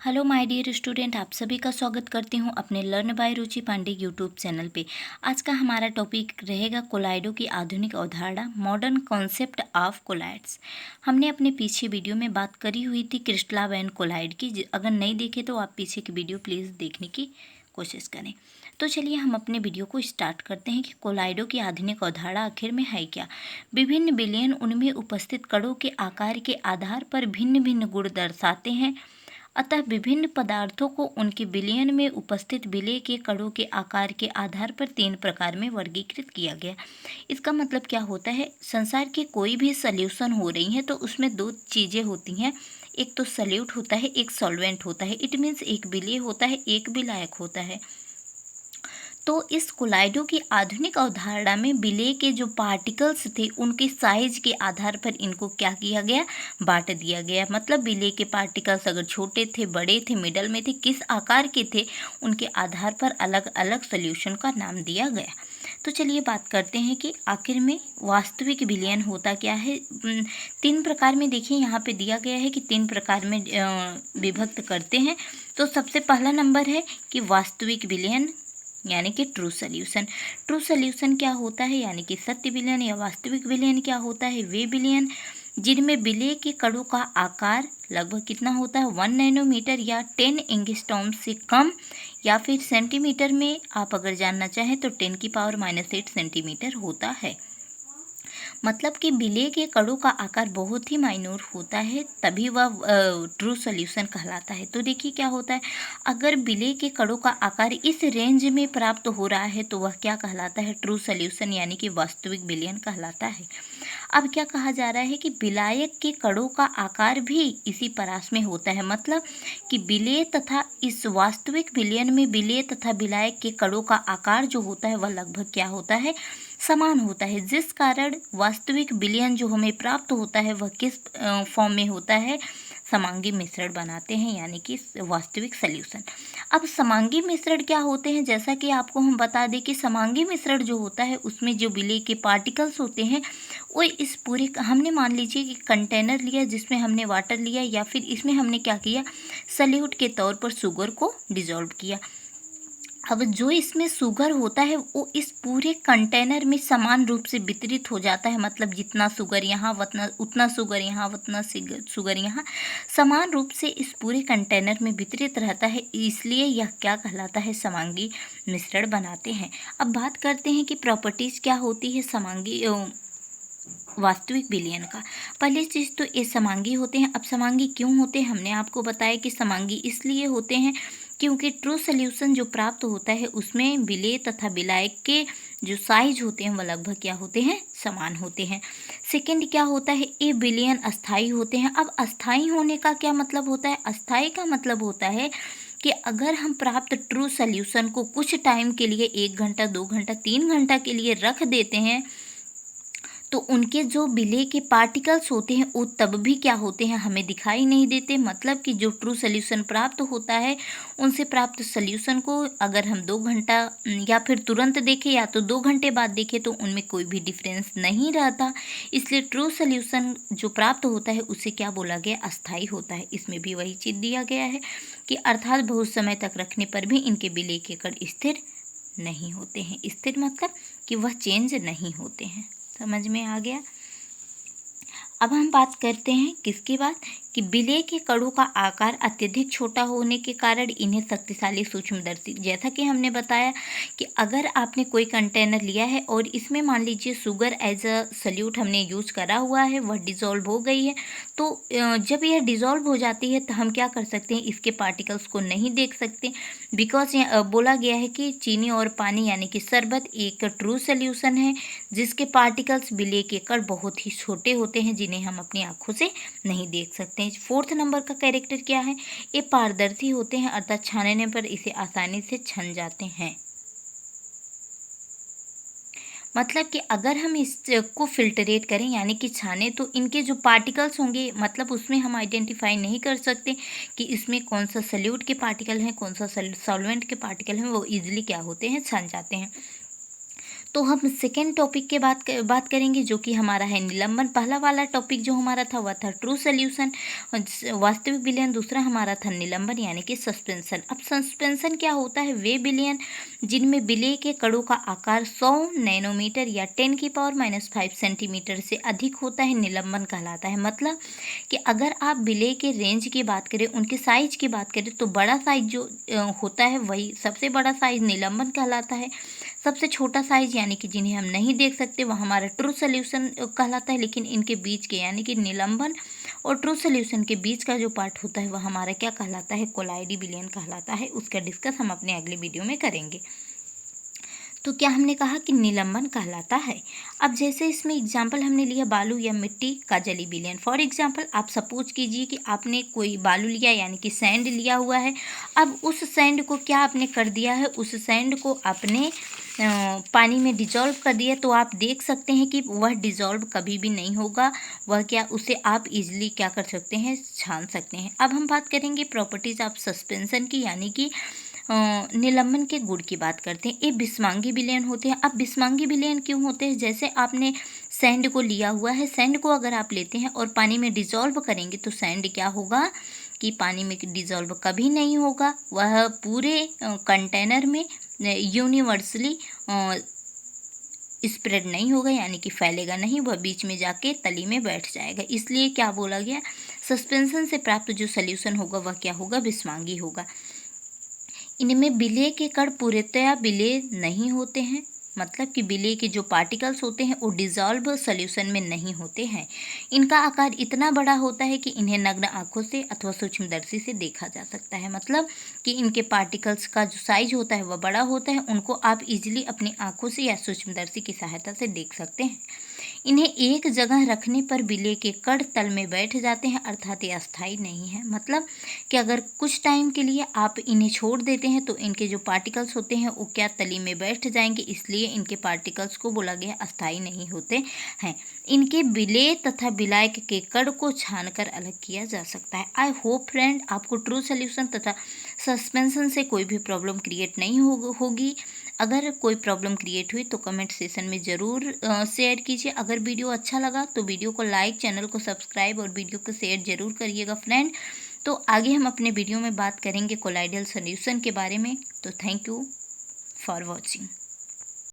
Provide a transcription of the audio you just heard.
Hello my dear student, आप सभी का स्वागत करती हूँ अपने learn by Ruchi Pandey YouTube channel पे। आज का हमारा टॉपिक रहेगा कोलाइडो की आधुनिक अवधारणा, मॉडर्न कॉन्सेप्ट ऑफ कोलाइड्स। हमने अपने पीछे वीडियो में बात करी हुई थी क्रिस्टलाव एंड कोलाइड की। अगर नहीं देखे तो आप पीछे की वीडियो प्लीज़ देखने की कोशिश करें। तो चलिए हम अपने वीडियो को स्टार्ट करते हैं कि कोलाइडो की आधुनिक अवधारणा आखिर में है क्या। विभिन्न बिलियन उनमें उपस्थित कणों के आकार के आधार पर भिन्न भिन्न गुण दर्शाते हैं। अतः विभिन्न पदार्थों को उनके विलयन में उपस्थित विलेय के कणों के आकार के आधार पर 3 प्रकार में वर्गीकृत किया गया। इसका मतलब क्या होता है, संसार की कोई भी सॉल्यूशन हो रही है तो उसमें 2 चीज़ें होती हैं। एक तो सॉल्यूट होता है, एक सॉल्वेंट होता है। इट मीन्स एक विलेय होता है, एक विलायक होता है। तो इस कोलाइडो की आधुनिक अवधारणा में विलेय के जो पार्टिकल्स थे उनके साइज के आधार पर इनको क्या किया गया, बांट दिया गया। मतलब विलेय के पार्टिकल्स अगर छोटे थे, बड़े थे, मिडल में थे, किस आकार के थे, उनके आधार पर अलग अलग सॉल्यूशन का नाम दिया गया। तो चलिए बात करते हैं कि आखिर में वास्तविक विलयन होता क्या है। 3 प्रकार में देखिए यहाँ पे दिया गया है कि 3 प्रकार में विभक्त करते हैं। तो सबसे पहला नंबर है कि वास्तविक विलयन यानी कि ट्रू सॉल्यूशन। ट्रू सॉल्यूशन क्या होता है, यानी कि सत्य विलयन या वास्तविक विलयन क्या होता है, वे विलयन जिनमें विलेय के कणों का आकार लगभग कितना होता है, 1 नैनोमीटर या 10 एंगस्ट्रॉम से कम, या फिर सेंटीमीटर में आप अगर जानना चाहें तो 10⁻⁸ सेंटीमीटर होता है। मतलब कि विलेय के कणों का आकार बहुत ही माइन्यूट होता है, तभी वह ट्रू सॉल्यूशन कहलाता है। तो देखिए क्या होता है, अगर विलेय के कणों का आकार इस रेंज में प्राप्त हो रहा है तो वह क्या कहलाता है, ट्रू सॉल्यूशन यानी कि वास्तविक विलयन कहलाता है। अब क्या कहा जा रहा है कि विलायक के कणों का आकार भी इसी परास में होता है। मतलब कि विलेय तथा इस वास्तविक विलयन में विलेय तथा विलायक के कणों का आकार जो होता है वह लगभग क्या होता है, समान होता है। जिस कारण वास्तविक विलयन जो हमें प्राप्त होता है वह किस फॉर्म में होता है, समांगी मिश्रण बनाते हैं, यानी कि वास्तविक सॉल्यूशन। अब समांगी मिश्रण क्या होते हैं, जैसा कि आपको हम बता दें कि समांगी मिश्रण जो होता है उसमें जो विलेय के पार्टिकल्स होते हैं वो इस पूरे, हमने मान लीजिए कि कंटेनर लिया जिसमें हमने वाटर लिया, या फिर इसमें हमने क्या किया, सॉल्यूट के तौर पर शुगर को डिसॉल्व किया। अब जो इसमें शुगर होता है वो इस पूरे कंटेनर में समान रूप से वितरित हो जाता है। मतलब जितना शुगर यहाँ उतना शुगर यहाँ, उतना शुगर यहाँ, समान रूप से इस पूरे कंटेनर में वितरित रहता है। इसलिए यह क्या कहलाता है, समांगी मिश्रण बनाते हैं। अब बात करते हैं कि प्रॉपर्टीज़ क्या होती है समांगी वास्तविक विलयन का। पहली चीज़ तो ये समांगी होते हैं। अब समांगी क्यों होते हैं, हमने आपको बताया कि समांगी इसलिए होते हैं क्योंकि ट्रू सॉल्यूशन जो प्राप्त होता है उसमें विलेय तथा विलायक के जो साइज होते हैं वह लगभग क्या होते हैं, समान होते हैं। सेकंड क्या होता है, ये विलयन अस्थाई होते हैं। अब अस्थाई होने का क्या मतलब होता है, अस्थाई का मतलब होता है कि अगर हम प्राप्त ट्रू सॉल्यूशन को कुछ टाइम के लिए 1 घंटा, 2 घंटा, 3 घंटा के लिए रख देते हैं तो उनके जो विलेय के पार्टिकल्स होते हैं वो तब भी क्या होते हैं, हमें दिखाई नहीं देते। मतलब कि जो ट्रू सॉल्यूशन प्राप्त होता है उनसे प्राप्त सॉल्यूशन को अगर हम 2 घंटा या फिर तुरंत देखें या तो 2 घंटे बाद देखें तो उनमें कोई भी डिफरेंस नहीं रहता। इसलिए ट्रू सॉल्यूशन जो प्राप्त होता है उसे क्या बोला गया, अस्थाई होता है। इसमें भी वही चीज़ दिया गया है कि अर्थात बहुत समय तक रखने पर भी इनके विलेय के कण स्थिर नहीं होते हैं। स्थिर मतलब कि वह चेंज नहीं होते हैं। समझ में आ गया। अब हम बात करते हैं किसकी बात, कि विलेय के कणों का आकार अत्यधिक छोटा होने के कारण इन्हें शक्तिशाली सूक्ष्मदर्शी, जैसा कि हमने बताया कि अगर आपने कोई कंटेनर लिया है और इसमें मान लीजिए शुगर एज अ सल्यूट हमने यूज करा हुआ है, वह डिज़ोल्व हो गई है, तो जब यह डिज़ोल्व हो जाती है तो हम क्या कर सकते हैं, इसके पार्टिकल्स को नहीं देख सकते। बिकॉज बोला गया है कि चीनी और पानी यानी कि शरबत एक ट्रू सल्यूशन है जिसके पार्टिकल्स विलेय के कण बहुत ही छोटे होते हैं जिन्हें हम अपनी आँखों से नहीं देख सकते हैं। 4th नंबर का कैरेक्टर क्या है, ये पारदर्शी होते हैं अर्थात छानने पर इसे आसानी से छन जाते हैं। मतलब कि अगर हम इसको फिल्टरेट करें यानी कि छाने तो इनके जो पार्टिकल्स होंगे, मतलब उसमें हम आइडेंटिफाई नहीं कर सकते कि इसमें कौन सा सल्यूट के पार्टिकल हैं, कौन सा सॉल्वेंट के पार्टिकल हैं, वो ईजिली क्या होते हैं, छन जाते हैं। तो हम सेकेंड टॉपिक के बात करेंगे, जो कि हमारा है निलंबन। पहला वाला टॉपिक जो हमारा था वह था ट्रू सोल्यूशन, वास्तविक विलयन। दूसरा हमारा था निलंबन यानी कि सस्पेंशन। अब सस्पेंशन क्या होता है? वे विलयन जिनमें विलेय के कणों का आकार 100 नैनोमीटर या 10⁻⁵ सेंटीमीटर से अधिक होता है, निलंबन कहलाता है। मतलब कि अगर आप विलेय के रेंज की बात करें, उनके साइज की बात करें, तो बड़ा साइज जो होता है वही सबसे बड़ा साइज निलंबन कहलाता है। सबसे छोटा साइज यानी कि जिन्हें हम नहीं देख सकते वह हमारा ट्रू सोल्यूशन कहलाता है। लेकिन इनके बीच के यानी कि निलंबन और ट्रू सोल्यूशन के बीच का जो पार्ट होता है वह हमारा क्या कहलाता है? कोलाइडी विलयन कहलाता है। उसका डिस्कस हम अपने अगले वीडियो में करेंगे। तो क्या हमने कहा कि निलंबन कहलाता है। अब जैसे इसमें एग्जाम्पल हमने लिया बालू या मिट्टी का जली विलयन। फॉर एग्जाम्पल आप सपोज कीजिए कि आपने कोई बालू लिया यानी कि सैंड लिया हुआ है। अब उस सैंड को क्या आपने कर दिया है? उस सैंड को आपने पानी में डिजॉल्व कर दिया, तो आप देख सकते हैं कि वह डिजॉल्व कभी भी नहीं होगा। वह क्या, उसे आप इजीली क्या कर सकते हैं? छान सकते हैं। अब हम बात करेंगे प्रॉपर्टीज ऑफ सस्पेंशन की, यानी कि निलंबन के गुण की बात करते हैं। ये बिस्मांगी विलयन होते हैं। अब बिस्मांगी विलयन क्यों होते हैं? जैसे आपने सैंड को लिया हुआ है, सैंड को अगर आप लेते हैं और पानी में डिजॉल्व करेंगे तो सैंड क्या होगा कि पानी में डिजॉल्व कभी नहीं होगा। वह पूरे कंटेनर में यूनिवर्सली स्प्रेड नहीं होगा, यानी कि फैलेगा नहीं, वह बीच में जाके तली में बैठ जाएगा। इसलिए क्या बोला गया? सस्पेंशन से प्राप्त जो सोल्यूशन होगा वह क्या होगा? बिस्मांगी होगा। इनमें विलेय के कण पूर्णतया विलेय नहीं होते हैं। मतलब कि विलेय के जो पार्टिकल्स होते हैं वो डिजॉल्व सॉल्यूशन में नहीं होते हैं। इनका आकार इतना बड़ा होता है कि इन्हें नग्न आंखों से अथवा सूक्ष्मदर्शी से देखा जा सकता है। मतलब कि इनके पार्टिकल्स का जो साइज होता है वह बड़ा होता है, उनको आप इजीली अपनी आंखों से या सूक्ष्मदर्शी की सहायता से देख सकते हैं। इन्हें एक जगह रखने पर विलेय के कण तल में बैठ जाते हैं, अर्थात ये अस्थायी नहीं है। मतलब कि अगर कुछ टाइम के लिए आप इन्हें छोड़ देते हैं तो इनके जो पार्टिकल्स होते हैं वो क्या, तली में बैठ जाएंगे। इसलिए इनके पार्टिकल्स को बोला गया अस्थायी नहीं होते हैं। इनके विलेय तथा विलायक के कण को छानकर अलग किया जा सकता है। आई होप फ्रेंड आपको ट्रू सोल्यूशन तथा सस्पेंशन से कोई भी प्रॉब्लम क्रिएट नहीं होगी। अगर कोई प्रॉब्लम क्रिएट हुई तो कमेंट सेशन में ज़रूर शेयर कीजिए। अगर वीडियो अच्छा लगा तो वीडियो को लाइक, चैनल को सब्सक्राइब और वीडियो को शेयर ज़रूर करिएगा फ्रेंड। तो आगे हम अपने वीडियो में बात करेंगे कोलाइडल सॉल्यूशन के बारे में। तो थैंक यू फॉर वॉचिंग।